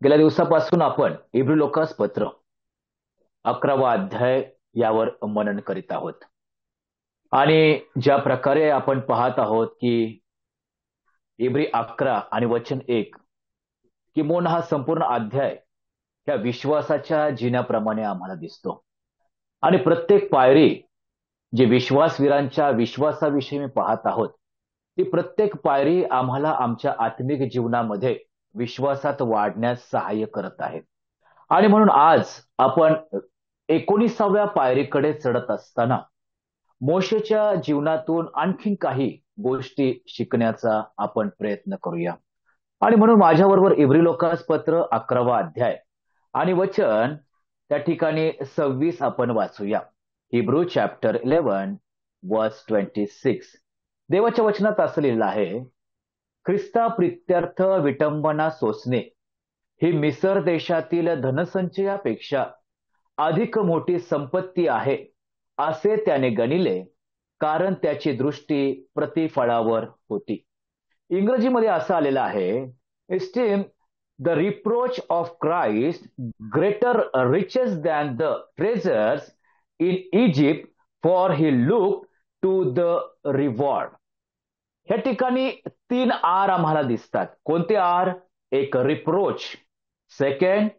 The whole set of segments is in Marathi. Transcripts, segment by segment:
गेल्या दिवसापासून आपण इब्री लोकास पत्र 11वा अध्याय यावर मनन करीत आहोत. आणि ज्या प्रकारे आपण पाहत आहोत की इब्री 11 आणि वचन 1 किंबहुना हा संपूर्ण अध्याय या विश्वासाच्या जिन्याप्रमाणे आम्हाला दिसतो. आणि प्रत्येक पायरी जे विश्वासवीरांच्या विश्वासाविषयी मी पाहत आहोत, ती प्रत्येक पायरी आम्हाला आमच्या आत्मिक जीवनामध्ये विश्वासात वाढण्यास सहाय्य करत आहे. आणि म्हणून आज आपण 19व्या पायरीकडे चढत असताना मोशेच्या जीवनातून आणखीन काही गोष्टी शिकण्याचा आपण प्रयत्न करूया. आणि म्हणून माझ्याबरोबर इब्री लोकास पत्र 11वा अध्याय आणि वचन त्या ठिकाणी 26 आपण वाचूया. हिब्रू चॅप्टर 11 वर्स 26. देवाच्या वचनात असं लिहिलं आहे, ख्रिस्ता प्रित्यर्थ विटंबना सोसणे ही मिसर देशातील धनसंचयापेक्षा अधिक मोठी संपत्ती आहे असे त्याने गणिले, कारण त्याची दृष्टी प्रतिफळावर होती. इंग्रजीमध्ये असं आलेलं आहे, esteem the reproach of Christ greater riches than the treasures in Egypt, for he look to the reward. ह्या ठिकाणी 3 आर आम्हाला दिसतात. कोणते आर? एक रिप्रोच, सेकंड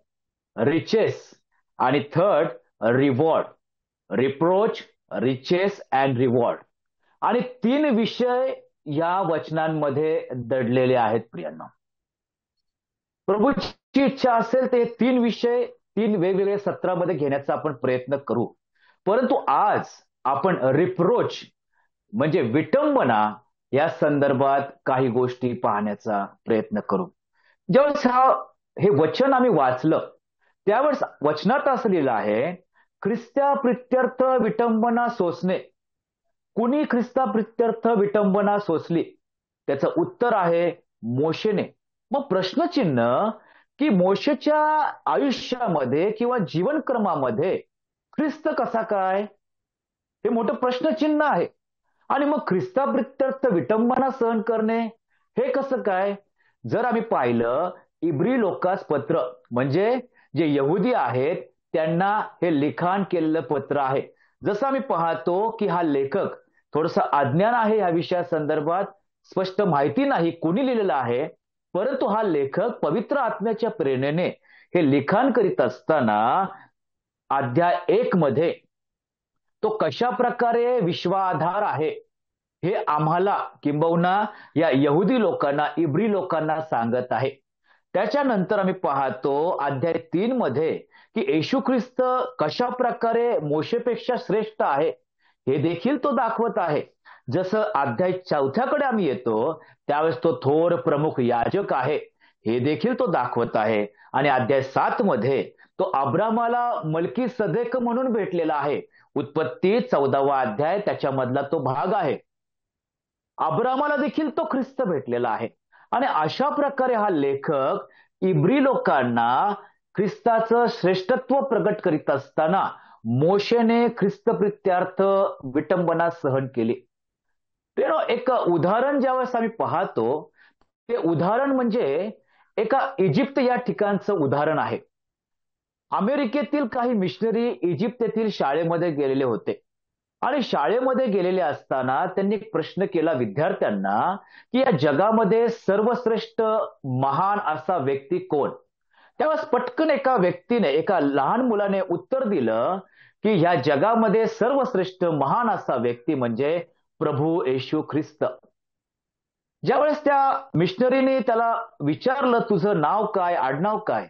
रिचेस आणि third reward. Reproach, riches and reward. आणि 3 विषय या वचनांमध्ये दडलेले आहेत प्रियांनो. प्रभूची इच्छा असेल ते 3 विषय 3 वेगवेगळ्या सत्रामध्ये घेण्याचा आपण प्रयत्न करू. परंतु आज आपण रिप्रोच म्हणजे विटंबना या संदर्भात काही गोष्टी पाहण्याचा प्रयत्न करू. ज्यावेळेस हे वचन आम्ही वाचलं त्यावेळेस वचनात असं लिहिलं आहे, ख्रिस्ता प्रित्यर्थ विटंबना सोसणे. कुणी ख्रिस्ता प्रित्यर्थ विटंबना सोसली? त्याचं उत्तर आहे मोशेने. मग प्रश्नचिन्ह की मोशेच्या आयुष्यामध्ये किंवा जीवनक्रमामध्ये ख्रिस्त कसा काय, हे मोठं प्रश्नचिन्ह आहे. आणि मग ख्रिस्ता प्रित्यर्थ विटंबना सहन करणे हे कसं काय? जर आम्ही पाहिलं, इब्री लोकास पत्र म्हणजे जे यहुदी आहेत त्यांना हे लिखाण केलेलं पत्र आहे. जसं आम्ही पाहतो की हा लेखक थोडंसं अज्ञान आहे या विषयासंदर्भात, स्पष्ट माहिती नाही कोणी लिहिलेलं आहे, परंतु हा लेखक पवित्र आत्म्याच्या प्रेरणेने हे लिखाण करीत असताना अध्याय 1 मध्ये तो कशा प्रकारे विश्वाधार आहे हे आम्हाला किंबहुना या यहुदी लोकांना, इब्री लोकांना सांगत आहे. त्याच्यानंतर आम्ही पाहतो अध्याय 3 मध्ये की येशू ख्रिस्त कशा प्रकारे मोशेपेक्षा श्रेष्ठ आहे हे देखील तो दाखवत आहे. जसं अध्याय 4कडे आम्ही येतो त्यावेळेस तो थोर प्रमुख याजक आहे हे देखील तो दाखवत आहे. आणि अध्याय 7 मध्ये तो अब्रामाला मलकी सदेक म्हणून भेटलेला आहे. उत्पत्ती 14वा अध्याय त्याच्यामधला तो भाग आहे. अब्रामाला देखील तो ख्रिस्त भेटलेला आहे. आणि अशा प्रकारे हा लेखक इब्री लोकांना ख्रिस्ताचं श्रेष्ठत्व प्रगट करीत असताना मोशेने ख्रिस्त प्रित्यार्थ विटंबना सहन केली. तेव्हा एक उदाहरण ज्यावेळेस आम्ही पाहतो ते उदाहरण म्हणजे एका इजिप्त या ठिकाणचं उदाहरण आहे. अमेरिकेतील काही मिशनरी इजिप्त येथील शाळेमध्ये गेलेले होते. आणि शाळेमध्ये गेलेले असताना त्यांनी एक प्रश्न केला विद्यार्थ्यांना की या जगामध्ये सर्वश्रेष्ठ महान असा व्यक्ती कोण? त्यावेळेस पटकन एका व्यक्तीने, एका लहान मुलाने उत्तर दिलं की ह्या जगामध्ये सर्वश्रेष्ठ महान असा व्यक्ती म्हणजे प्रभू येशू ख्रिस्त. ज्यावेळेस त्या मिशनरीने त्याला विचारलं तुझं नाव काय, आडनाव काय,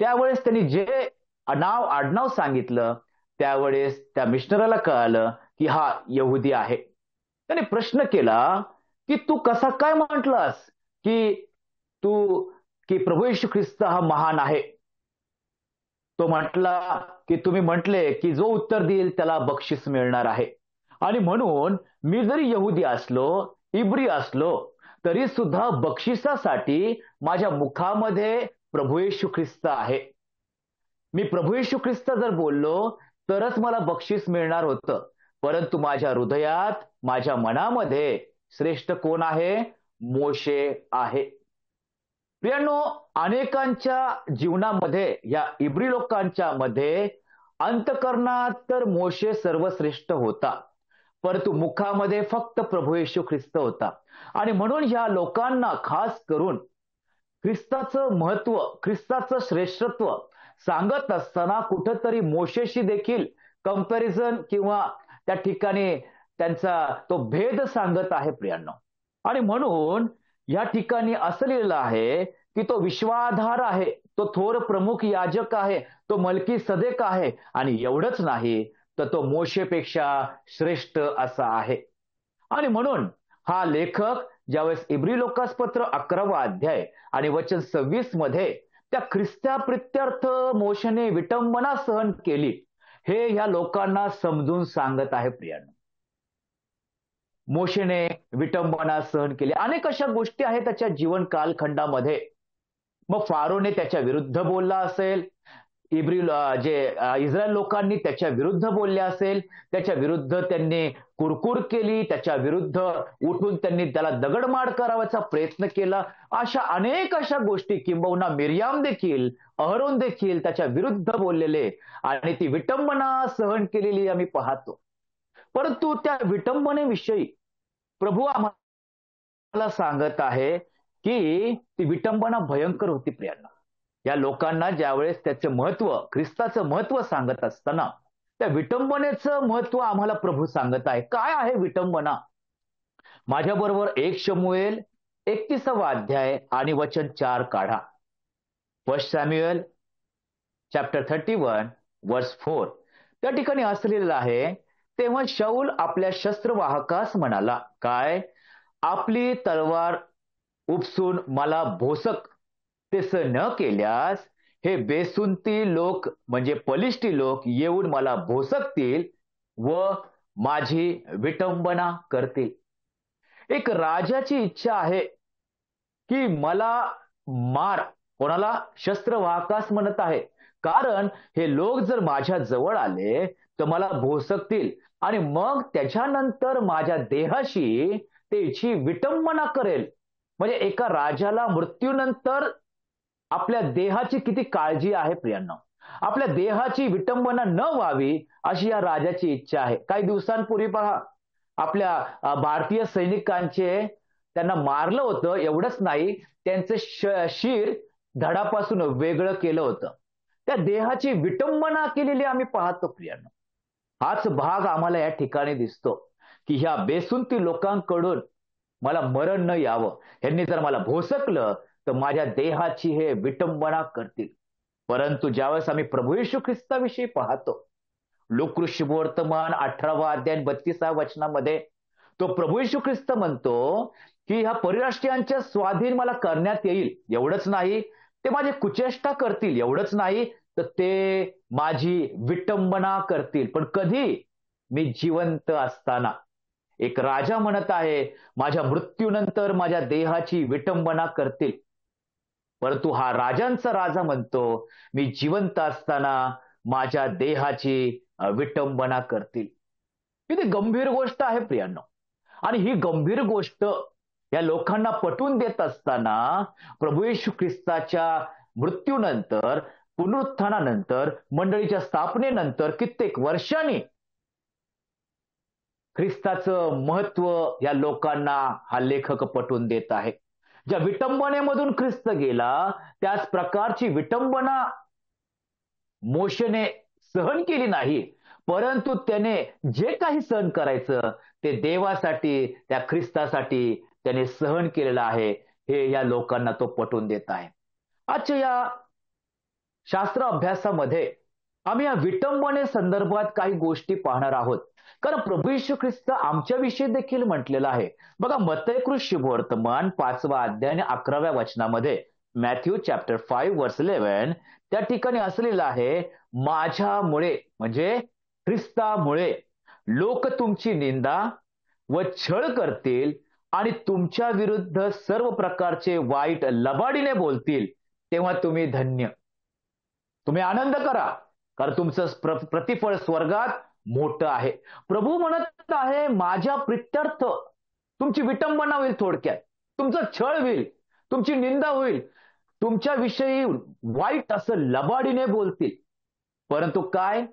त्यावेळेस त्यांनी जे नाव आडनाव सांगितलं त्यावेळेस त्या मिशनराला कळालं की हा यहुदी आहे. त्याने प्रश्न केला की तू कसा काय म्हटलास की तू की प्रभू येशू ख्रिस्त हा महान आहे? तो म्हटला की तुम्ही म्हटले की जो उत्तर देईल त्याला बक्षीस मिळणार आहे. आणि म्हणून मी जरी यहुदी असलो, इब्री असलो, तरी सुद्धा बक्षिसासाठी माझ्या मुखामध्ये प्रभू येशू ख्रिस्त आहे. मी प्रभू येशू ख्रिस्त जर बोललो तरच मला बक्षीस मिळणार होतं. परंतु माझ्या हृदयात, माझ्या मनामध्ये श्रेष्ठ कोण आहे? मोशे आहे. प्रियांनो, अनेकांच्या जीवनामध्ये या इब्री लोकांच्या मध्ये अंतकरणात तर मोशे सर्वश्रेष्ठ होता, परंतु मुखामध्ये फक्त प्रभू येशू ख्रिस्त होता. आणि म्हणून ह्या लोकांना खास करून ख्रिस्ताचं महत्व, ख्रिस्ताचं श्रेष्ठत्व सांगत असताना कुठंतरी मोशेशी देखील कंपॅरिझन किंवा त्या ठिकाणी त्यांचा तो भेद सांगत आहे प्रियांनो. आणि म्हणून या ठिकाणी असं लिहिलेलं आहे की तो विश्वाधार आहे, तो थोर प्रमुख याजक आहे, तो मलकी सदेक आहे, आणि एवढंच नाही तर तो मोशेपेक्षा श्रेष्ठ असा आहे. आणि म्हणून हा लेखक ज्यावेळेस इब्री लोकासपत्र 11वा अध्याय आणि वचन 26 मध्ये त्या ख्रिस्त्याप्रित्यर्थ मोशेने विटंबना सहन केली हे ह्या लोकांना समजून सांगत आहे प्रियांनो. मोशेने विटंबना सहन केली, अनेक अशा गोष्टी आहेत त्याच्या जीवन कालखंडामध्ये. मग फारोने त्याच्या विरुद्ध बोलला असेल, इस्रायल लोकांनी त्याच्या विरुद्ध बोलले असेल, त्याच्या विरुद्ध त्यांनी कुरकुर केली, त्याच्या विरुद्ध उठून त्यांनी त्याला दगडमाड करावाचा प्रयत्न केला. अशा अनेक अशा गोष्टी, किंबहुना मिर्याम देखील, अहरोन देखील त्याच्या विरुद्ध बोललेले आणि ती विटंबना सहन केलेली आम्ही पाहतो. परंतु त्या विटंबनेविषयी प्रभू आम्हाला सांगत आहे की ती विटंबना भयंकर होती प्रियांना. या लोकांना ज्यावेळेस त्याचं महत्व, ख्रिस्ताचं महत्व सांगत असताना त्या विटंबनेचं महत्व आम्हाला प्रभू सांगत आहे. काय आहे विटंबना? माझ्याबरोबर 1 शमूएल 31वा अध्याय आणि वचन 4 काढा. 1 सॅम्युएल चॅप्टर 31 वर्स 4. त्या ठिकाणी असलेलं आहे, तेव्हा शाऊल आपल्या शस्त्रवाहकास म्हणाला, काय, आपली तलवार उपसून मला भोसक तसं न केल्यास हे बेसुंती लोक म्हणजे पलिष्टी लोक येऊन मला भोसकतील व माझी विटंबना करतील. एक राजाची इच्छा आहे की मला मार. कोणाला? शस्त्रवाहकास म्हणत आहे. कारण हे लोक जर माझ्या जवळ आले तर मला भोसकतील आणि मग त्याच्यानंतर माझ्या देहाशी त्याची विटंबना करेल. म्हणजे एका राजाला मृत्यूनंतर आपल्या देहाची किती काळजी आहे प्रियांनो. आपल्या देहाची विटंबना न व्हावी अशी या राजाची इच्छा आहे. काही दिवसांपूर्वी पहा, आपल्या भारतीय सैनिकांचे त्यांना मारलं होतं. एवढंच नाही, त्यांचं शिर धडापासून वेगळं केलं होतं. त्या देहाची विटंबना केलेली आम्ही पाहतो प्रियांनो. हाच भाग आम्हाला या ठिकाणी दिसतो की ह्या बेसुंती लोकांकडून मला मरण न यावं, यांनी जर मला भोसकलं तर माझ्या देहाची हे विटंबना करतील. परंतु ज्यावेळेस आम्ही प्रभू येशू ख्रिस्ताविषयी पाहतो, लोकऋ शुभवर्तमान 18वा अध्याय 32व्या वचनामध्ये तो प्रभू येशू ख्रिस्त म्हणतो की ह्या परराष्ट्रीयांच्या स्वाधीन मला करण्यात येईल. एवढंच नाही, ते माझे कुचेष्टा करतील. एवढंच नाही, तर ते माझी विटंबना करतील. पण कधी? मी जिवंत असताना. एक राजा म्हणत आहे, माझ्या मृत्यूनंतर माझ्या देहाची विटंबना करतील. परंतु हा राजांचा राजा म्हणतो, मी जिवंत असताना माझ्या देहाची विटंबना करतील. किती गंभीर गोष्ट आहे प्रियांनो. आणि ही गंभीर गोष्ट या लोकांना पटवून देत असताना प्रभू येशू ख्रिस्ताच्या मृत्यूनंतर, पुनरुत्थानानंतर, मंडळीच्या स्थापनेनंतर कित्येक वर्षांनी ख्रिस्ताचं महत्व या लोकांना हा लेखक पटवून देत आहे. ज्या विटंबनेमधून ख्रिस्त गेला त्याच प्रकारची विटंबना मोशेने सहन केली नाही, परंतु त्याने जे काही सहन करायचं ते देवासाठी, त्या ख्रिस्तासाठी त्याने सहन केलेलं आहे. हे या लोकांना तो पटवून देत आहे. आजच्या या शास्त्र अभ्यासामध्ये आम्ही या विटंबने संदर्भात काही गोष्टी पाहणार आहोत. कारण प्रभू येशू ख्रिस्त आमच्याविषयी देखील म्हटलेलं आहे. बघा, मत्तई शुभवर्तमान 5वा अध्याय आणि 11व्या वचनामध्ये, मॅथ्यू चॅप्टर 5 वर्स 11, त्या ठिकाणी असलेलं आहे, माझ्यामुळे म्हणजे ख्रिस्तामुळे लोक तुमची निंदा व छळ करतील आणि तुमच्या विरुद्ध सर्व प्रकारचे वाईट लबाडीने बोलतील, तेव्हा तुम्ही धन्य, तुम्ही आनंद करा, कारण तुमचं प्रतिफळ स्वर्गात मोठं आहे. प्रभू म्हणत आहे, माझ्या प्रित्यर्थ तुमची विटंबना होईल, थोडक्यात तुमचा छळ होईल, तुमची निंदा होईल. तुमच्याविषयी वाईट असं लबाडीने बोलतील, परंतु काय,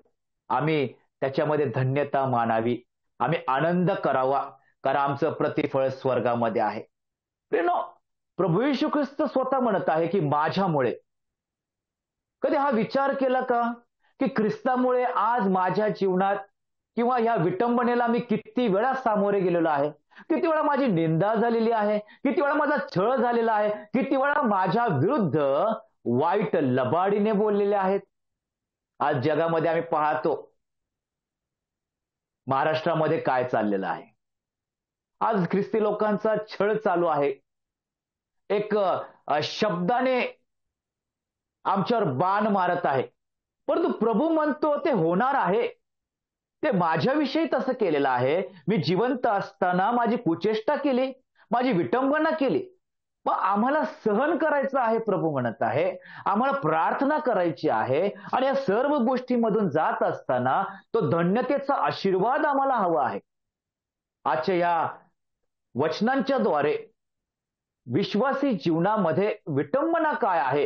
आम्ही त्याच्यामध्ये धन्यता मानावी, आम्ही आनंद करावा, कारण आमचं प्रतिफळ स्वर्गामध्ये आहे. प्रियनो, प्रभू येशू ख्रिस्त स्वतः म्हणत आहे की माझ्यामुळे. कधी हा विचार केला का की ख्रिस्तामुळे आज माझ्या जीवनात किंवा ह्या विटंबनेला मी किती वेळा सामोरे गेलेलो आहे, किती वेळा माझी निंदा झालेली आहे, किती वेळा माझा छळ झालेला आहे, किती वेळा माझ्या विरुद्ध वाईट लबाडीने बोललेले आहेत. आज जगामध्ये आम्ही पाहतो महाराष्ट्रामध्ये काय चाललेलं आहे. आज ख्रिस्ती लोकांचा छळ चालू आहे. एक शब्दाने आमच्यावर बाण मारत आहे, परंतु प्रभू म्हणतो ते होणार आहे. ते माझ्याविषयी तसं केलेलं आहे. मी जिवंत असताना माझी कुचेष्टा केली, माझी विटंबना केली. मग आम्हाला सहन करायचं आहे, प्रभू म्हणत आहे. आम्हाला प्रार्थना करायची आहे आणि या सर्व गोष्टीमधून जात असताना तो धन्यतेचा आशीर्वाद आम्हाला हवा आहे. आजच्या या वचनांच्या द्वारे विश्वासी जीवनामध्ये विटंबना काय आहे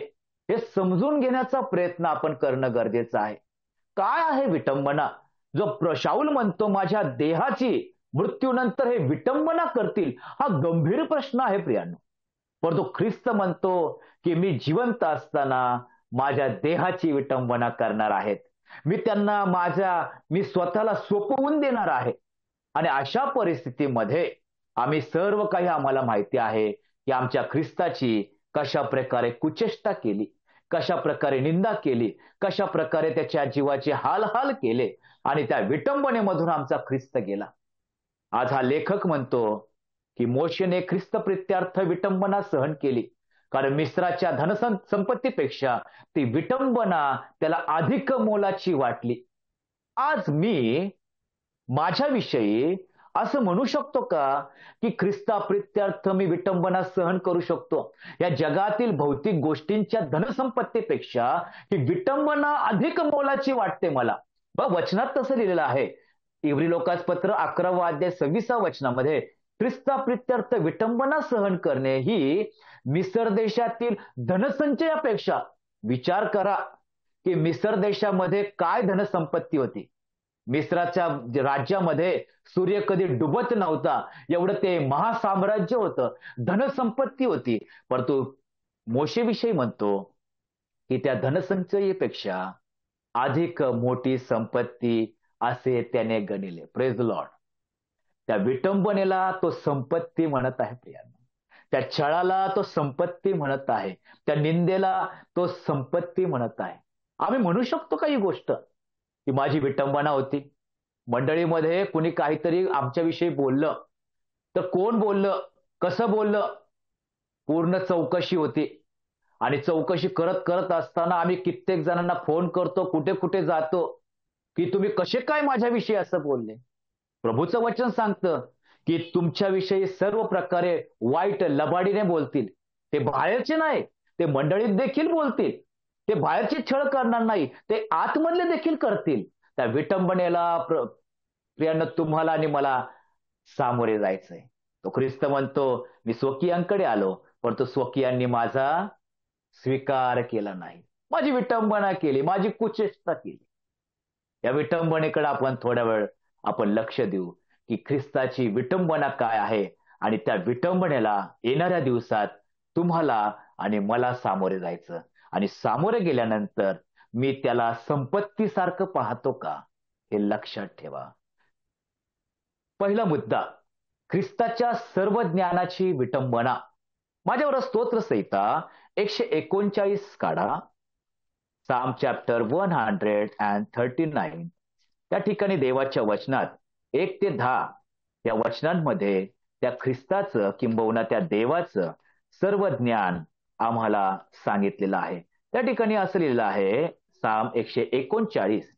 हे समजून घेण्याचा प्रयत्न आपण करणं गरजेचं आहे. काय आहे विटंबना? जो शाऊल म्हणतो माझ्या देहाची मृत्यूनंतर हे विटंबना करतील, हा गंभीर प्रश्न आहे प्रियांनो. परंतु ख्रिस्त म्हणतो की मी जिवंत असताना माझ्या देहाची विटंबना करणार आहेत. मी स्वतःला सोपवून देणार आहे. आणि अशा परिस्थितीमध्ये आम्ही सर्व काही आम्हाला माहिती आहे की आमच्या ख्रिस्ताची कशा प्रकारे कुचेष्टा केली, कशा प्रकारे निंदा केली, कशा प्रकारे त्याच्या जीवाचे हाल केले आणि त्या विटंबनेमधून आमचा ख्रिस्त गेला. आज हा लेखक म्हणतो की मोशेने ख्रिस्त प्रित्यार्थ विटंबना सहन केली, कारण मिस्राच्या धनसंपत्तीपेक्षा ती विटंबना त्याला अधिक मोलाची वाटली. आज मी माझ्याविषयी असं म्हणू शकतो का की ख्रिस्ताप्रित्यर्थ मी विटंबना सहन करू शकतो? या जगातील भौतिक गोष्टींच्या धनसंपत्तीपेक्षा ही विटंबना अधिक मोलाची वाटते मला. वचनात तसं लिहिलेलं आहे. इब्री लोकास पत्र 11 अध्याय 26 वचनामध्ये ख्रिस्ताप्रित्यर्थ विटंबना सहन करणे ही मिसर देशातील धनसंचयापेक्षा, विचार करा की मिसर देशामध्ये काय धनसंपत्ती होती. मिस्राच्या राज्यामध्ये सूर्य कधी डुबत नव्हता, एवढं ते महासाम्राज्य होतं, धनसंपत्ती होती. परंतु मोशेविषयी म्हणतो की त्या धनसंचयीपेक्षा अधिक मोठी संपत्ती असे त्याने गणिले. Praise the Lord. त्या विटंबनेला तो संपत्ती म्हणत आहे प्रियांनो. त्या छळाला तो संपत्ती म्हणत आहे. त्या निंदेला तो संपत्ती म्हणत आहे. आम्ही म्हणू शकतो का ही गोष्ट की माझी विटंबना होती? मंडळीमध्ये कुणी काहीतरी आमच्याविषयी बोललं तर कोण बोललं, कसं बोललं, पूर्ण चौकशी होती. आणि चौकशी करत असताना आम्ही कित्येक जणांना फोन करतो, कुठे कुठे जातो की तुम्ही कसे काय माझ्याविषयी असं बोलले. प्रभूचं वचन सांगतं की तुमच्याविषयी सर्व प्रकारे वाईट लबाडीने बोलतील. ते बाहेरचे नाही, ते मंडळीत देखील बोलतील. ते बाहेरचे छळ करणार नाही, ते आतमधले देखील करतील. त्या विटंबनेला प्रियांनो तुम्हाला आणि मला सामोरे जायचंय. तो ख्रिस्त म्हणतो मी स्वकीयांकडे आलो, परंतु स्वकीयांनी माझा स्वीकार केला नाही. माझी विटंबना केली, माझी कुचेष्टा केली. या विटंबनेकडे आपण थोडा वेळ लक्ष देऊ की ख्रिस्ताची विटंबना काय आहे आणि त्या विटंबनेला येणाऱ्या दिवसात तुम्हाला आणि मला सामोरे जायचं. आणि सामोरे गेल्यानंतर मी त्याला संपत्तीसारखं पाहतो का हे लक्षात ठेवा. पहिला मुद्दा, ख्रिस्ताच्या सर्व ज्ञानाची विटंबना. माझ्यावर स्तोत्रसंहिता 139 काढा. साम चॅप्टर 139. त्या ठिकाणी देवाच्या वचनात 1 ते 10 या वचनांमध्ये त्या ख्रिस्ताचं किंबहुना त्या देवाचं सर्व ज्ञान आम्हाला सांगितलेलं आहे. त्या ठिकाणी असं लिहिलेलं आहे, साम 139,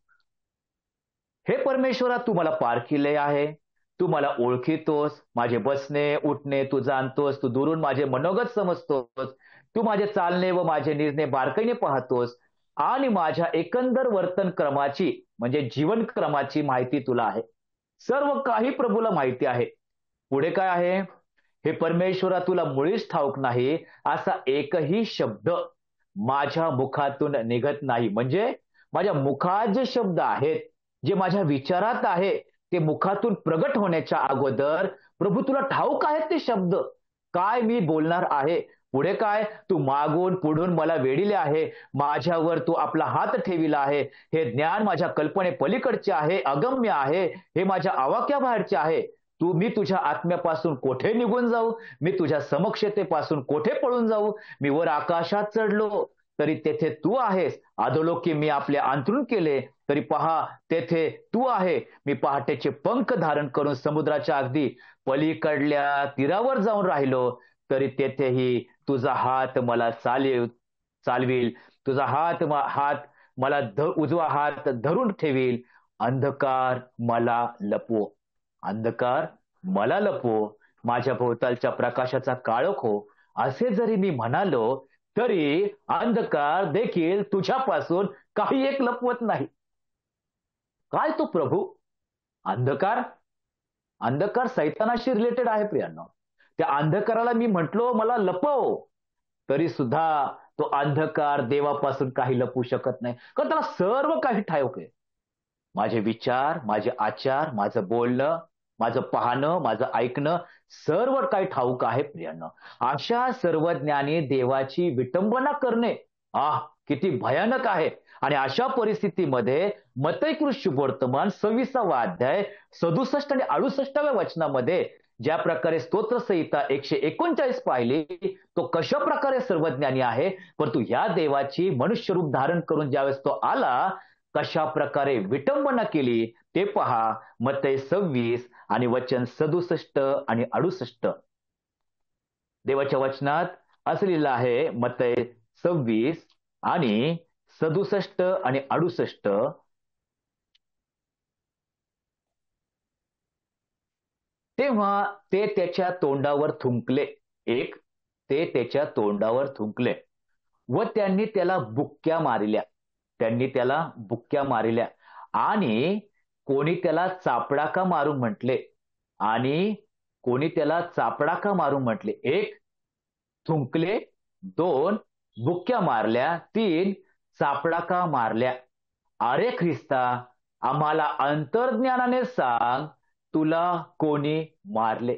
हे परमेश्वरा तू मला पारखिले आहे, तू मला ओळखितोस, माझे बसणे उठणे तू जाणतोस, तू दुरून माझे मनोगत समजतोस, तू माझे चालणे व माझे निर्णय बारकाईने पाहतोस आणि माझ्या एकंदर वर्तन क्रमाची म्हणजे जीवन क्रमाची माहिती तुला आहे. सर्व काही प्रभूला माहिती आहे. पुढे काय आहे, हे परमेश्वरा तुला मुळीच ठाऊक नाही असा एकही शब्द माझ्या मुखातून निघत नाही. म्हणजे माझ्या मुखात जे शब्द आहेत, जे माझ्या विचारात आहे, ते मुखातून प्रगट होण्याच्या अगोदर प्रभू तुला ठाऊक आहेत ते शब्द, काय मी बोलणार आहे. पुढे काय, तू मागून पुढून मला वेढिले आहे, माझ्यावर तू आपला हात ठेविला आहे, हे ज्ञान माझ्या कल्पने पलीकडचे आहे, अगम्य आहे, हे माझ्या आवाक्याबाहेरचे आहे. मी तुझ्या आत्म्यापासून कोठे निघून जाऊ, मी तुझ्या समक्षतेपासून कोठे पळून जाऊ. मी वर आकाशात चढलो तरी तेथे तू आहेस, अधोलोकी मी आपले अंथरूण केले तरी पहा तेथे तू आहे. मी पहाटेचे पंख धारण करून समुद्राच्या अगदी पलीकडल्या तीरावर जाऊन राहिलो तरी तेथेही तुझा हात मला चालविल, तुझा हात मला उजवा हात धरून ठेवील. अंधकार मला लपवो, अंधकार मला लपवो, माझ्या भोवतालच्या प्रकाशाचा काळोख हो, असे जरी मी म्हणालो तरी अंधकार देखील तुझ्यापासून काही एक लपवत नाही. काय तो प्रभू? अंधकार, अंधकार सैतानाशी रिलेटेड आहे प्रियांनो. त्या अंधकाराला मी म्हटलो मला लपव, तरी सुद्धा तो अंधकार देवापासून काही लपू शकत नाही, कारण त्याला सर्व काही ठाऊक आहे. माझे विचार, माझे आचार, माझं बोलणं, माझं पाहणं, माझं ऐकणं, सर्व काही ठाऊक आहे प्रियांनो. अशा सर्वज्ञानी देवाची विटंबना करणे किती भयानक आहे. आणि अशा परिस्थितीमध्ये मत्तई शुभवर्तमान 26वा अध्याय 67 आणि 68व्या वचनामध्ये ज्या प्रकारे स्तोत्रसंहिता 139 पाहिली, तो कशा प्रकारे सर्वज्ञानी आहे, परंतु या देवाची मनुष्य रूप धारण करून ज्यावेळेस तो आला, कशा प्रकारे विटंबना केली ते पहा. मत्तई 26 आणि वचन 67 आणि 68. देवाच्या वचनात असं लिहिलं आहे, मत्तई 26 आणि 67 आणि 68. तेव्हा ते त्याच्या तोंडावर थुंकले, ते त्याच्या तोंडावर थुंकले व त्यांनी त्याला बुक्क्या मारिल्या, त्यांनी त्याला बुक्क्या मारिल्या. आणि कोणी त्याला चापडा मारून म्हटले, आणि कोणी त्याला चापडा का मारून म्हटले. 1 थुंकले, 2 बुक्क्या मारल्या, 3 चापडा का मारल्या. अरे ख्रिस्ता, आम्हाला अंतर्ज्ञानाने सांग, तुला कोणी मारले.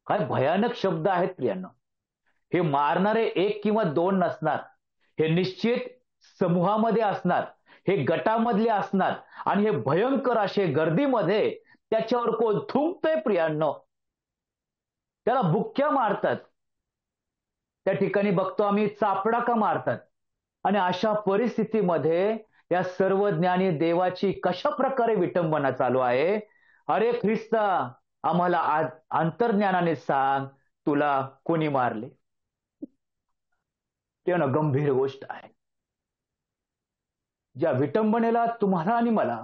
काय भयानक शब्द आहेत प्रियांनो. हे मारणारे 1 किंवा 2 नसणार, हे निश्चित समूहामध्ये असणार, हे गटामधले असणार, आणि हे भयंकर असे गर्दीमध्ये त्याच्यावर कोण थुंकतोय प्रियांनो, त्याला बुक्क्या मारतात. त्या ठिकाणी बघतो आम्ही चापडा का मारतात. आणि अशा परिस्थितीमध्ये या सर्वज्ञानी देवाची कशा प्रकारे विटंबना चालू आहे. अरे ख्रिस्ता, आम्हाला अंतर्ज्ञानाने सांग, तुला कोणी मारले. ते ना गंभीर गोष्ट आहे. ज्या विटंबनेला तुम्हाला आणि मला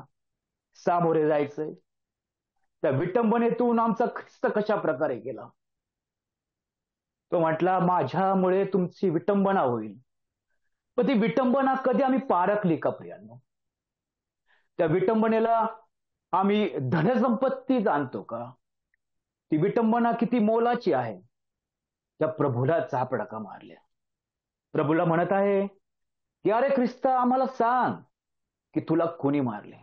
सामोरे जायचंय, त्या विटंबनेतून आमचा ख्रिस्त कशा प्रकारे गेला. तो म्हटला, माझ्यामुळे तुमची विटंबना होईल. पण ती विटंबना कधी आम्ही पारखली का प्रियांनो? त्या विटंबनेला आम्ही धनसंपत्ती जाणतो का? ती विटंबना किती मोलाची आहे. त्या प्रभूला चापडा का मारल्या. प्रभूला म्हणत आहे की अरे ख्रिस्ता, आम्हाला सांग की तुला कोणी मारले.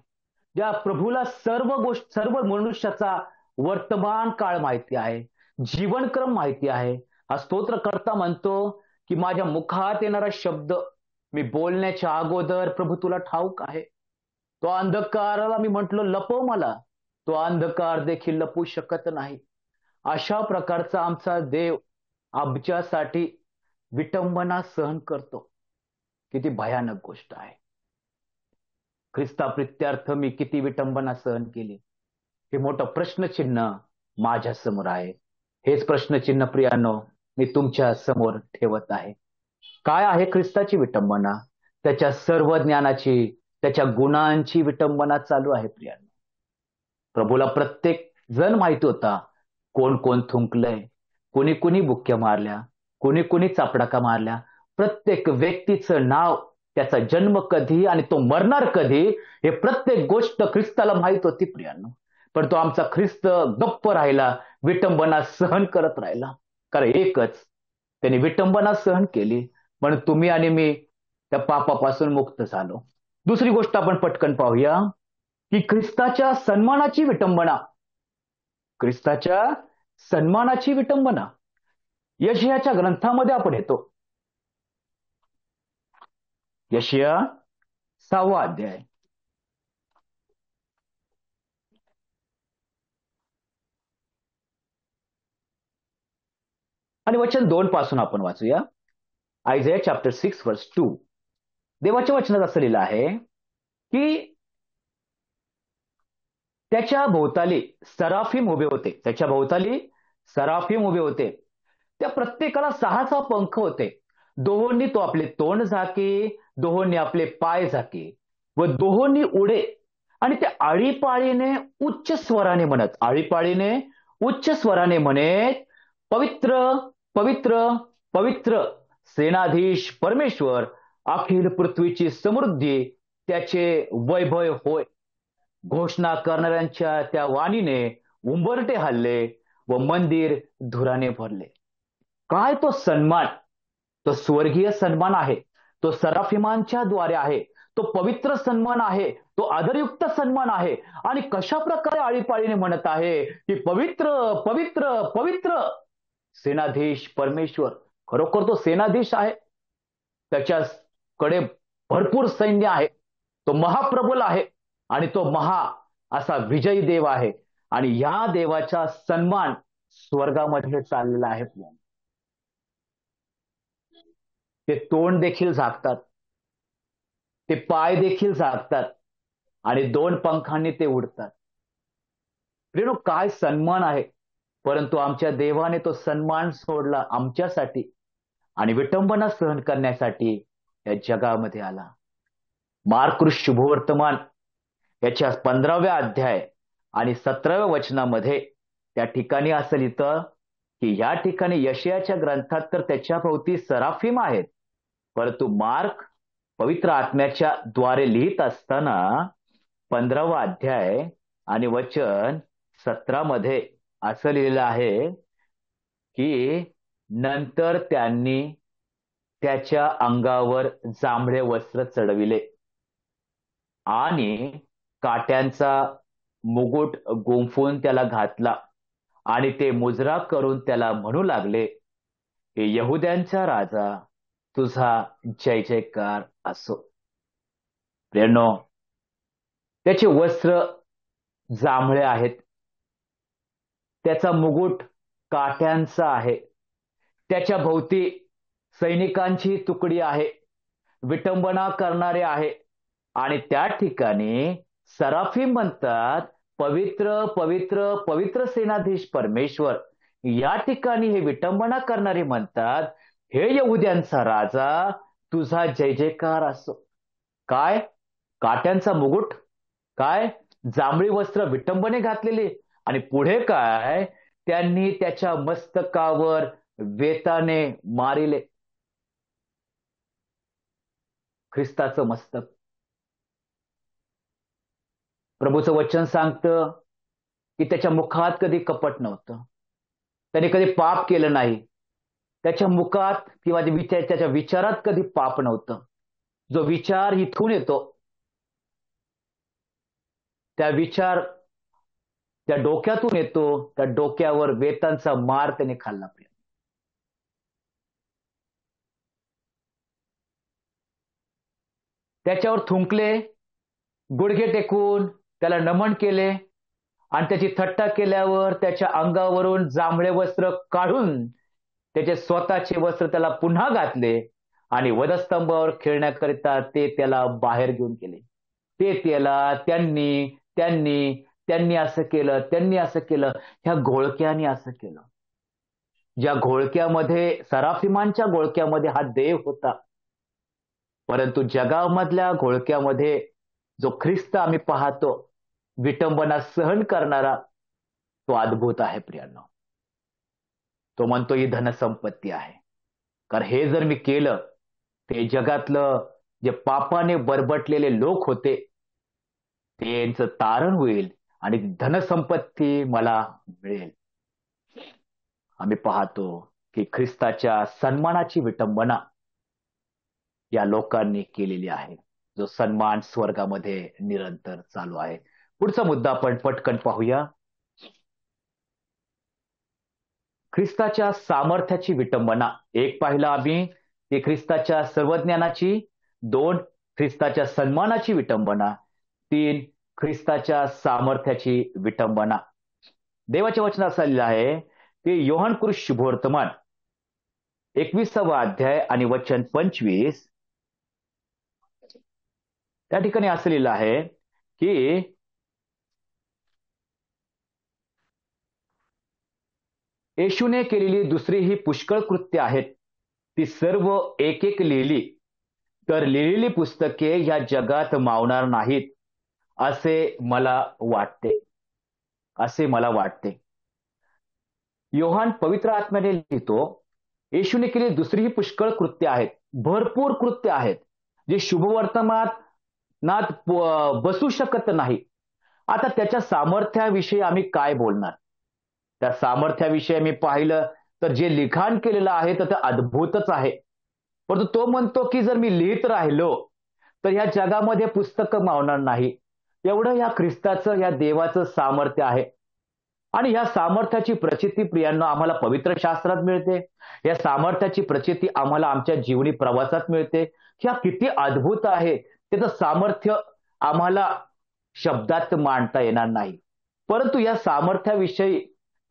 ज्या प्रभूला सर्व मनुष्याचा वर्तमान काळ माहिती आहे, जीवनक्रम माहिती आहे. हा स्तोत्रकर्ता म्हणतो की माझ्या मुखात येणारा शब्द मी बोलण्याच्या अगोदर प्रभू तुला ठाऊक आहे. तो अंधकाराला मी म्हटलो लपव मला, तो अंधकार देखील लपू शकत नाही. अशा प्रकारचा आमचा देव आमच्यासाठी विटंबना सहन करतो. किती भयानक गोष्ट आहे. ख्रिस्ता प्रित्यार्थ मी किती विटंबना सहन केली, हे मोठं प्रश्नचिन्ह माझ्या समोर आहे. हेच प्रश्नचिन्ह प्रियानो मी तुमच्या समोर ठेवत आहे. काय आहे ख्रिस्ताची विटंबना? त्याच्या सर्व ज्ञानाची, त्याच्या गुणांची विटंबना चालू आहे प्रियानो. प्रभूला प्रत्येक जण माहिती होता कोण कोण थुंकलंय, कोणी कोणी बुक्क्या मारल्या, कोणी कोणी चापडाका मारल्या. प्रत्येक व्यक्तीचं नाव, त्याचा जन्म कधी आणि तो मरणार कधी, हे प्रत्येक गोष्ट ख्रिस्ताला माहित होती प्रियांनो. पण तो आमचा ख्रिस्त गप्प राहिला, विटंबना सहन करत राहिला. कारण एकच, त्याने विटंबना सहन केली, म्हणून तुम्ही आणि मी त्या पापापासून मुक्त झालो. दुसरी गोष्ट आपण पटकन पाहूया की ख्रिस्ताच्या सन्मानाची विटंबना यशयाच्या ग्रंथामध्ये आपण येतो. यशया 6वा अध्याय आणि वचन 2 पासून आपण वाचूया. आयझाया चॅप्टर 6 वर्स 2. देवाच्या वचनात असं लिहिलं आहे की त्याच्या भोवताली सराफीम उभे होते. त्या प्रत्येकाला 6 पंख होते. दोहोंनी तो आपले तोंड झाके, दोहोंनी आपले पाय झाके व दोहोंनी उडे. आणि ते उच्च स्वराने म्हणत, पवित्र पवित्र पवित्र सेनाधीश परमेश्वर, अखिल पृथ्वीची समृद्धी त्याचे वैभव होय. घोषणा करणाऱ्यांच्या त्या वाणीने उंबरटे हल्ले व मंदिर धुराने भरले. काय तो सन्मान! तो स्वर्गीय सन्मान आहे. तो सराफिमांच्या द्वारे आहे. तो पवित्र सन्मान आहे. तो आदरयुक्त सन्मान आहे. आणि कशा प्रकारे आळीपाळीने म्हणत आहे की पवित्र पवित्र पवित्र सेनाधीश परमेश्वर. खरोखर तो सेनाधीश आहे. त्याच्याकडे भरपूर सैन्य आहे. तो महाप्रबल आहे आणि तो असा विजयी देव आहे. आणि या देवाचा सन्मान स्वर्गामध्ये चाललेला आहे. ते तोंड देखील झाकतात, ते पाय देखील झाकतात आणि 2 पंखांनी ते उडतात. प्रियो, काय सन्मान आहे! परंतु आमच्या देवाने तो सन्मान सोडला आमच्यासाठी आणि विटंबना सहन करण्यासाठी या जगामध्ये आला. मार्क शुभवर्तमान याच्या 15व्या अध्याय आणि 17व्या वचनामध्ये त्या ठिकाणी असं लिहितं की या ठिकाणी यशयाच्या ग्रंथात तर त्याच्या भोवती सराफीम आहेत, परंतु मार्क पवित्र आत्म्याच्या द्वारे लिहित असताना 15वा अध्याय आणि वचन 17 मध्ये असं लिहिलं आहे की नंतर त्यांनी त्याच्या अंगावर जांभळे वस्त्र चढविले आणि काट्यांचा मुकुट गुंफून त्याला घातला आणि ते मुजरा करून त्याला म्हणू लागले, हे यहुद्यांचा राजा, तुझा जय जयकार असो. प्रियनो, त्याचे वस्त्र जांभळे आहेत, त्याचा मुकुट काट्यांचा आहे, त्याच्या भोवती सैनिकांची तुकडी आहे, विटंबना करणारे आहे. आणि त्या ठिकाणी सराफीम म्हणतात, पवित्र पवित्र पवित्र सेनाधीश परमेश्वर. या ठिकाणी हे विटंबना करणारे म्हणतात, हे यहुद्यांचा राजा, तुझा जय जयकार असो. काय काट्यांचा मुकुट, काय जांभळी वस्त्र विटंबने घातलेले, आणि पुढे काय, त्यांनी त्याच्या मस्तकावर वेताने मारिले. ख्रिस्ताचं मस्तक. प्रभूचं वचन सांगतं की त्याच्या मुखात कधी कपट नव्हतं, त्याने कधी पाप केलं नाही. त्याच्या मुखात किंवा त्याच्या विचारात कधी पाप नव्हतं. जो विचार इथून येतो, त्या विचार त्या डोक्यातून येतो, त्या डोक्यावर वेतांचा मार त्याने खाल्ला. त्याच्यावर थुंकले, गुडघे टेकून त्याला नमन केले आणि त्याची थट्टा केल्यावर त्याच्या अंगावरून जांभळे वस्त्र काढून त्याचे स्वतःचे वस्त्र त्याला पुन्हा घातले आणि वधस्तंभावर खेळण्याकरिता ते त्याला बाहेर घेऊन गेले. ते त्याला त्यांनी त्यांनी त्यांनी असं केलं, त्यांनी असं केलं, ह्या घोळक्याने असं केलं. ज्या घोळक्यामध्ये, सराफिमांच्या घोळक्यामध्ये हा देव होता, परंतु जगामधल्या घोळक्यामध्ये जो ख्रिस्त आम्ही पाहतो, विटंबना सहन करणारा, तो अद्भुत आहे. प्रियांनो, तो म्हणतो ही धनसंपत्ती आहे, कारण हे जर मी केलं, ते जगातलं जे पापाने बरबटलेले लोक होते त्यांचं तारण होईल आणि धनसंपत्ती मला मिळेल. आम्ही पाहतो की ख्रिस्ताच्या सन्मानाची विटंबना या लोकांनी केलेली आहे, जो सन्मान स्वर्गामध्ये निरंतर चालू आहे. पुढचा मुद्दा आपण पटकन पाहूया. ख्रिस्ताच्या सामर्थ्याची विटंबना. एक पाहिलं आम्ही की ख्रिस्ताच्या सर्वज्ञानाची, 2 ख्रिस्ताच्या सन्मानाची विटंबना, 3 ख्रिस्ताच्या सामर्थ्याची विटंबना. देवाच्या वचनात असं लिहिलं आहे की योहानकृत शुभवर्तमान 21वा अध्याय आणि वचन 25, त्या ठिकाणी असं लिहिलं आहे की येशूने केलेली दुसरीही पुष्कळ कृत्य आहेत, ती सर्व एक एक लिहिली तर लिहिलेली पुस्तके या जगात मावणार नाहीत, असे मला वाटते. योहान पवित्र आत्म्याने लिहितो, येशूने केलेली दुसरीही पुष्कळ कृत्य आहेत, भरपूर कृत्य आहेत, जे शुभवर्तमानात बसू शकत नाही. आता त्याच्या सामर्थ्याविषयी आम्ही काय बोलणार? त्या सामर्थ्याविषयी मी पाहिलं तर जे लिखाण केलेलं आहे तर ते अद्भुतच आहे. परंतु तो म्हणतो की जर मी लिहित राहिलो तर ह्या जगामध्ये पुस्तकं मावणार नाही. एवढं या ख्रिस्ताचं, या देवाचं सामर्थ्य आहे. आणि ह्या सामर्थ्याची प्रचिती प्रियांनो आम्हाला पवित्र शास्त्रात मिळते. या सामर्थ्याची प्रचिती आम्हाला आमच्या जीवनी प्रवासात मिळते. ह्या किती अद्भुत आहे, त्याचं सामर्थ्य आम्हाला शब्दात मांडता येणार नाही. परंतु या सामर्थ्याविषयी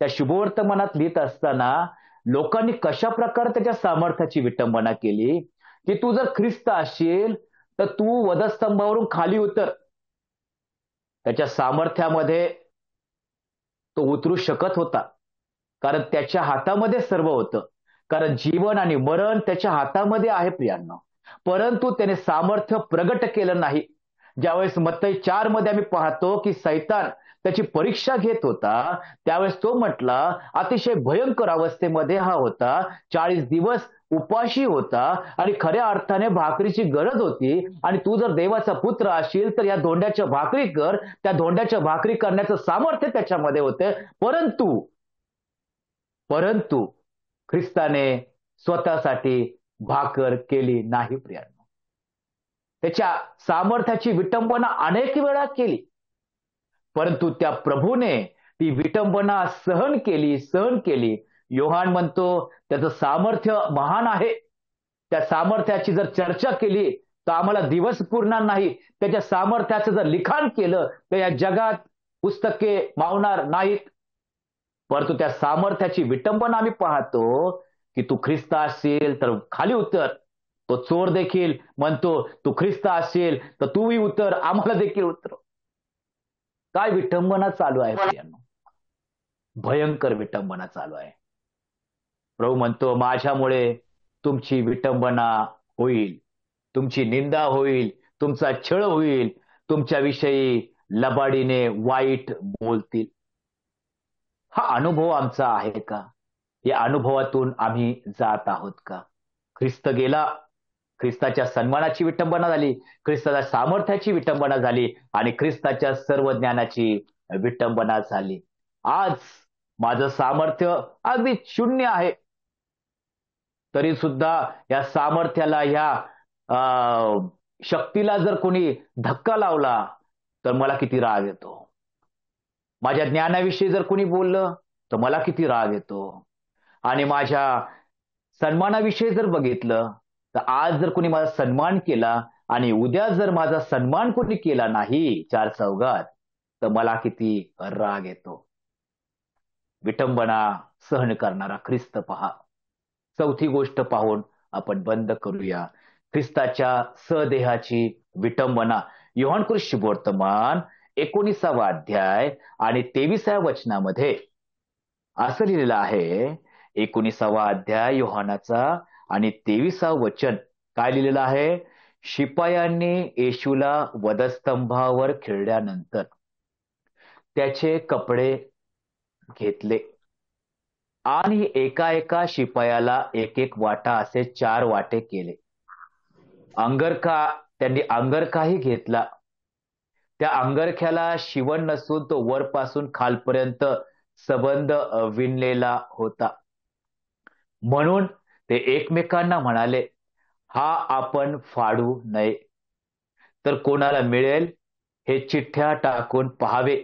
त्या शुभवर्तमानात लिहित असताना लोकांनी कशा प्रकारे त्याच्या सामर्थ्याची विटंबना केली की तू जर ख्रिस्त असशील तर तू वधस्तंभावरून खाली उतर. त्याच्या सामर्थ्यामध्ये तो उतरू शकत होता, कारण त्याच्या हातामध्ये सर्व होतं, कारण जीवन आणि मरण त्याच्या हातामध्ये आहे प्रियांनो. परंतु त्याने सामर्थ्य प्रगट केलं नाही. ज्यावेळेस मत्तई 4 मध्ये आम्ही पाहतो की सैतान त्याची परीक्षा घेत होता, त्यावेळेस तो म्हटला, अतिशय भयंकर अवस्थेमध्ये हा होता, 40 दिवस उपाशी होता आणि खऱ्या अर्थाने भाकरीची गरज होती. आणि तू जर देवाचा पुत्र असशील तर या धोंड्याच्या भाकरी कर. त्या धोंड्याच्या भाकरी करण्याचं सामर्थ्य त्याच्यामध्ये होते. परंतु ख्रिस्ताने स्वतःसाठी भाकर केली नाही प्रियांनो. त्याच्या सामर्थ्याची विटंबना अनेक वेळा केली, परंतु त्या प्रभूने ती विटंबना सहन केली. योहान म्हणतो त्याचं सामर्थ्य महान आहे. त्या सामर्थ्याची जर चर्चा केली तर आम्हाला दिवस पुरणार नाही. त्याच्या सामर्थ्याचं जर लिखाण केलं तर या जगात पुस्तके मावणार नाहीत. परंतु त्या सामर्थ्याची विटंबना आम्ही पाहतो की तू ख्रिस्त असेल तर खाली उतर. तो चोर देखील म्हणतो तू ख्रिस्त असेल तर तूही उतर, आम्हाला देखील उतर. काय विटंबना चालू आहे प्रियांनो, भयंकर विटंबना चालू आहे. प्रभू म्हणतो माझ्यामुळे तुमची विटंबना होईल, तुमची निंदा होईल, तुमचा छळ होईल, तुमच्याविषयी लबाडीने वाईट बोलतील. हा अनुभव आमचा आहे का? या अनुभवातून आम्ही जात आहोत का? ख्रिस्त गेला, ख्रिस्ताच्या सन्मानाची विटंबना झाली, ख्रिस्ताच्या सामर्थ्याची विटंबना झाली आणि ख्रिस्ताच्या सर्व ज्ञानाची विटंबना झाली. आज माझं सामर्थ्य अगदी शून्य आहे, तरी सुद्धा या सामर्थ्याला, या शक्तीला जर कोणी धक्का लावला तर मला किती राग येतो. माझ्या ज्ञानाविषयी जर कोणी बोललं तर मला किती राग येतो. आणि माझ्या सन्मानाविषयी जर बघितलं तर आज जर कोणी माझा सन्मान केला आणि उद्या जर माझा सन्मान कोणी केला नाही चार चौघात तर मला किती राग येतो. विटंबना सहन करणारा ख्रिस्त पहा. चौथी गोष्ट पाहून आपण बंद करूया. ख्रिस्ताच्या सदेहाची विटंबना. योहानकृत शुभवर्तमान 19वा अध्याय आणि 23व्या वचनामध्ये असं लिहिलेलं आहे. 19वा अध्याय योहानाचा आणि 23वा वचन काय लिहिलेलं आहे? शिपायांनी येशूला वधस्तंभावर खिळल्यानंतर त्याचे कपडे घेतले आणि एका एका शिपायाला एक एक वाटा असे 4 वाटे केले. त्यांनी अंगरखाही घेतला. त्या अंगरख्याला शिवण नसून तो वरपासून खालपर्यंत सबंध विणलेला होता. म्हणून ते एकमेकांना म्हणाले, हा आपण फाडू नये, तर कोणाला मिळेल हे चिठ्ठ्या टाकून पहावे.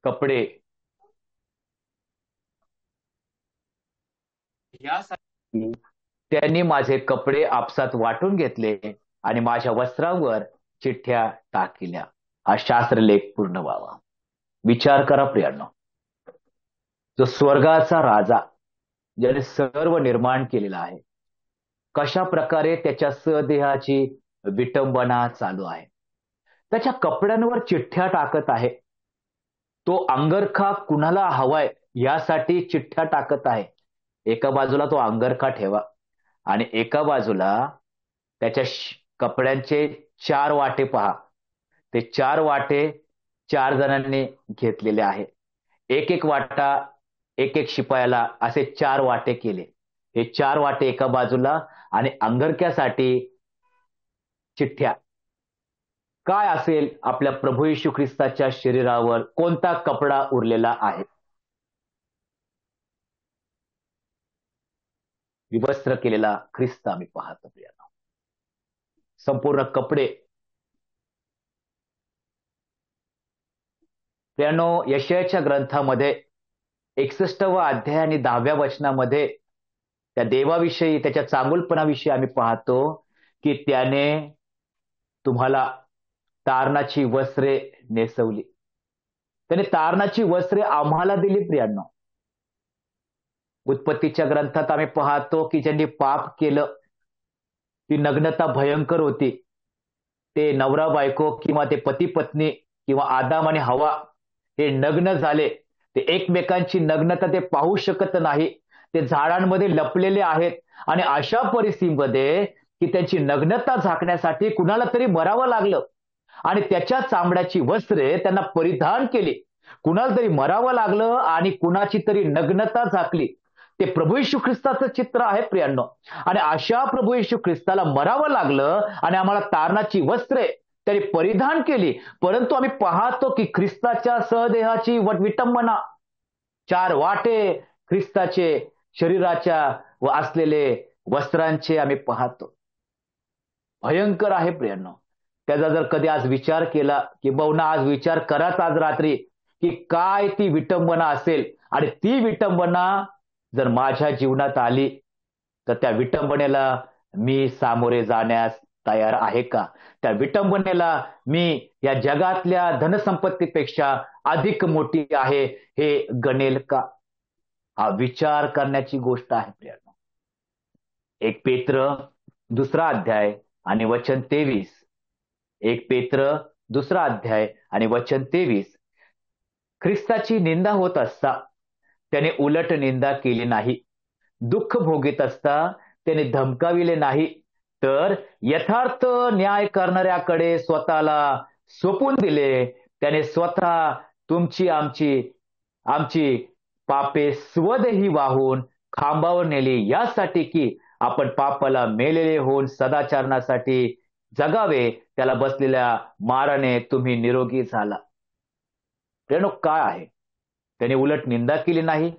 कपडे यासाठी त्यांनी माझे कपडे आपसात वाटून घेतले आणि माझ्या वस्त्रावर चिठ्ठ्या टाकल्या. हा शास्त्रलेख पूर्ण व्हावा. विचार करा प्रियांनो, जो स्वर्गाचा राजा ज्याने सर्व निर्माण केलेला आहे, कशा प्रकारे त्याच्या स्वदेहाची विटंबना चालू आहे. त्याच्या कपड्यांवर चिठ्ठ्या टाकत आहे. तो अंगरखा कुणाला हवाय यासाठी चिठ्ठ्या टाकत आहे. एका बाजूला तो अंगरखा ठेवा आणि एका बाजूला त्याच्या कपड्यांचे 4 वाटे पहा. ते 4 वाटे 4 जणांनी घेतलेले आहे. एक एक वाटा एक एक शिपायाला असे 4 वाटे केले. हे 4 वाटे एका बाजूला आणि अंगरख्यासाठी चिठ्ठ्या. काय असेल आपल्या प्रभू येशू ख्रिस्ताच्या शरीरावर कोणता कपडा उरलेला आहे? विवस्त्र केलेला ख्रिस्त आम्ही पाहतो प्रियांनो. संपूर्ण कपडे. प्रियांनो, यशायाच्या ग्रंथामध्ये 61वा अध्याय आणि 10व्या वचनामध्ये त्या देवाविषयी, त्याच्या चांगुलपणाविषयी आम्ही पाहतो की त्याने तुम्हाला तारणाची वस्त्रे नेसवली. त्याने तारणाची वस्त्रे आम्हाला दिली प्रियांनो. उत्पत्तीच्या ग्रंथात आम्ही पाहतो की ज्यांनी पाप केलं, ती नग्नता भयंकर होती. ते नवरा बायको किंवा ते पती पत्नी किंवा आदाम आणि हवा हे नग्न झाले. ते एकमेकांची नग्नता ते पाहू शकत नाही. ते झाडांमध्ये लपलेले आहेत आणि अशा परिस्थितीमध्ये की त्यांची नग्नता झाकण्यासाठी कुणाला तरी मरावं लागलं आणि त्याच्या चामड्याची वस्त्रे त्यांना परिधान केली. कुणाला तरी मरावं लागलं आणि कुणाची तरी नग्नता झाकली. ते प्रभू येशू ख्रिस्ताचं चित्र आहे प्रियांनो. आणि अशा प्रभू येशू ख्रिस्ताला मरावं लागलं आणि आम्हाला तारणाची वस्त्रे त्यांनी परिधान केली. परंतु आम्ही पाहतो की ख्रिस्ताच्या सहदेहाची विटंबना, 4 वाटे ख्रिस्ताचे शरीराच्या व असलेले वस्त्रांचे आम्ही पाहतो. भयंकर आहे प्रियांनो. त्याचा जर कधी आज विचार केला की बहुना आज विचार कराच आज रात्री की काय ती विटंबना असेल आणि ती विटंबना जर माझ्या जीवनात आली तर त्या विटंबनेला मी सामोरे जाण्यास तयार आहे का? त्या विटंबनेला मी या जगातल्या धनसंपत्तीपेक्षा अधिक मोठी आहे हे गणेल का? हा विचार करण्याची गोष्ट आहे प्रियांनो. 1 पेत्र 2 अध्याय आणि वचन 23. 1 पेत्र 2 अध्याय आणि वचन 23. ख्रिस्ताची निंदा होत असता त्याने उलट निंदा केली नाही. दुःख भोगीत असता त्याने धमकाविले नाही, तर यथार्थ न्याय करणाऱ्याकडे स्वतःला सोपून दिले. त्याने स्वतः तुमची आमची पापे स्वदेही वाहून खांबावर नेली, यासाठी की आपण पापाला मेलेले होऊन सदाचरणासाठी जगावे. त्याला बसलेल्या माराने तुम्ही निरोगी झाला. प्रियांनो, काय आहे? त्याने उलट निंदा केली नाही.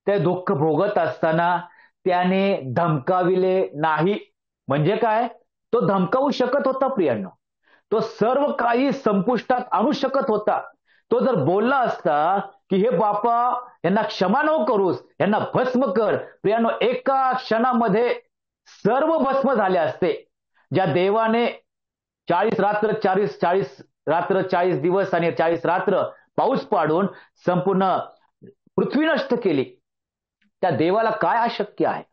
ते दुःख भोगत असताना त्याने धमकाविले नाही. म्हणजे काय? तो धमकावू शकत होता प्रियांनो. तो सर्व काही संपुष्टात आणू शकत होता. तो जर बोलला असता की हे बापा, यांना क्षमा नको करूस, यांना भस्म कर, प्रियांनो, एका क्षणामध्ये सर्व भस्म झाले असते. ज्या देवाने 40 रात्र 40 दिवस आणि 40 रात्र पाऊस पाडून संपूर्ण पृथ्वी नष्ट केली, त्या देवाला काय अशक्य आहे?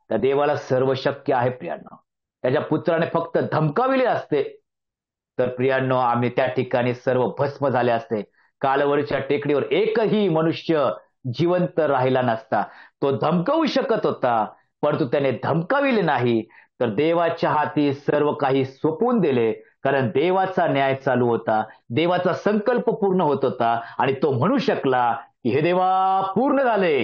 त्या देवाला सर्व शक्य आहे प्रियांनो. त्याच्या पुत्राने फक्त धमकाविले असते तर प्रियांनो आम्ही त्या ठिकाणी सर्व भस्म झाले असते. कालवरच्या टेकडीवर एकही मनुष्य जिवंत राहिला नसता. तो धमकावू शकत होता, परंतु त्याने धमकाविले नाही. तर देवाच्या हाती सर्व काही सोपवून दिले, कारण देवाचा न्याय चालू होता, देवाचा संकल्प पूर्ण होत होता आणि तो म्हणू शकला की हे देवा पूर्ण झाले.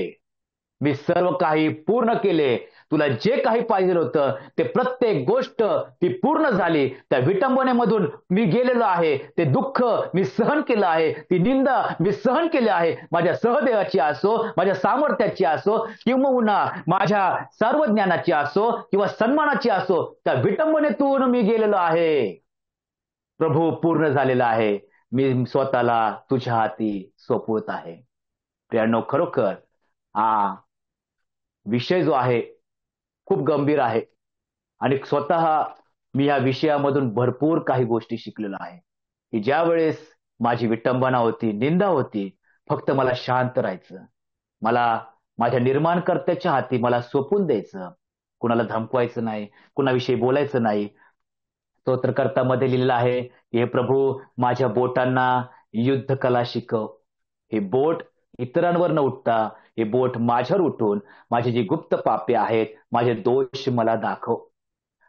मी सर्व काही पूर्ण केले. तुला जे काही पाहिजे होतं ते प्रत्येक गोष्ट ती पूर्ण झाली. त्या विटंबनेमधून मी गेलेलो आहे. ते दुःख मी सहन केलं आहे. ती निंदा मी सहन केली आहे. माझ्या सहदेवाची असो, माझ्या सामर्थ्याची असो किंवा माझ्या सर्व ज्ञानाची असो किंवा सन्मानाची असो, त्या विटंबनेतून मी गेलेलो आहे. प्रभू पूर्ण झालेला आहे. मी स्वतःला तुझ्या हाती सोपवत आहे. प्रियांनो, खरोखर हा विषय जो आहे खूप गंभीर आहे आणि स्वतः मी या विषयामधून भरपूर काही गोष्टी शिकलेलो आहे, की ज्या वेळेस माझी विटंबना होती, निंदा होती, फक्त मला शांत राहायचं. मला माझ्या निर्माणकर्त्याच्या हाती मला सोपून द्यायचं. कुणाला धमकवायचं नाही, कुणाविषयी बोलायचं नाही. स्तोत्रकर्तामध्ये लिहिलेलं आहे, हे प्रभू माझ्या बोटांना युद्ध कला शिकव. हे बोट इतरांवर न उठता हे बोट माझ्यावर उठून माझी जी गुप्त पापे आहेत, माझे दोष मला दाखव.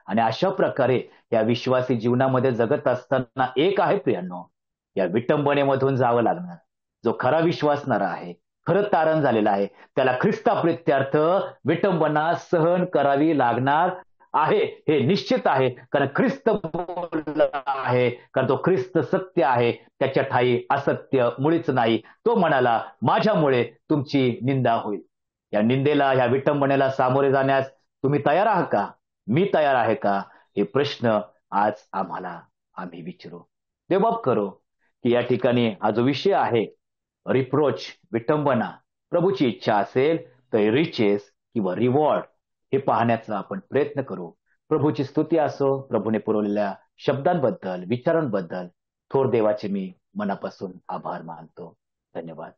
आणि अशा प्रकारे या विश्वासी जीवनामध्ये जगत असताना एक आहे प्रियांनो, या विटंबनेमधून जावं लागणार. जो खरा विश्वासणारा आहे, खरं तारण झालेला आहे, त्याला ख्रिस्ताप्रित्यर्थ विटंबना सहन करावी लागणार आहे. हे निश्चित आहे, कारण ख्रिस्त बोलला आहे, कारण तो ख्रिस्त सत्य आहे. त्याच्या ठाई असत्य मुळीच नाही. तो म्हणाला, माझ्यामुळे तुमची निंदा होईल. या निंदेला, या विटंबनेला सामोरे जाण्यास तुम्ही तयार आहात का? मी तयार आहे का? हे प्रश्न आज आम्ही विचारू. देवबाप करो की या ठिकाणी हा जो विषय आहे, रिप्रोच, विटंबना, प्रभूची इच्छा असेल तर रिचेस किंवा रिवॉर्ड हे पाहण्याचा आपण प्रयत्न करू. प्रभूची स्तुती असो, प्रभूने पुरवलेल्या शब्दांबद्दल, विचारांबद्दल थोर देवाचे मी मनापासून आभार मानतो. धन्यवाद.